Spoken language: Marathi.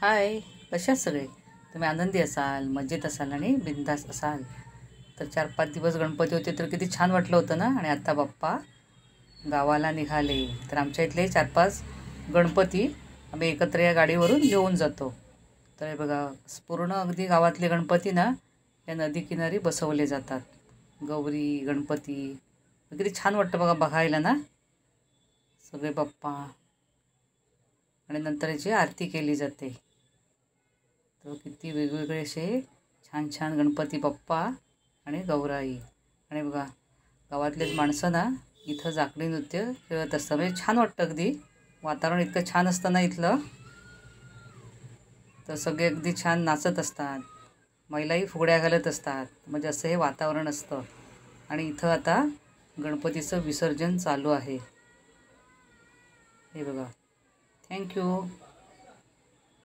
हाय, कशा सगळे? तुम्ही आनंदी असाल, मजेत असाल आणि बिनधास्त असाल. तर 4-5 दिवस गणपती होते तर किती छान वाटलं होतं ना. आणि आता बाप्पा गावाला निघाले. तर आमच्या इथले 4-5 गणपती आम्ही एकत्र या गाडीवरून घेऊन जातो. तर हे बघा, पूर्ण अगदी गावातले गणपती ना या नदीकिनारी बसवले जातात. गौरी गणपती किती छान वाटतं बघा बघायला ना, सगळे बाप्पा. आणि नंतर याची आरती केली जाते. तर किती वेगवेगळे असे छान छान गणपती बाप्पा आणि गौराई. आणि बघा, गावातलेच माणसं ना इथं जाकडी नृत्य खेळत असतात. म्हणजे छान वाटतं अगदी. वातावरण इतकं छान असतं ना इथलं. तर सगळे अगदी छान नाचत असतात. महिलाही फुगड्या घालत असतात. म्हणजे असं हे वातावरण असतं. आणि इथं आता गणपतीचं विसर्जन चालू आहे. हे बघा. थँक्यू.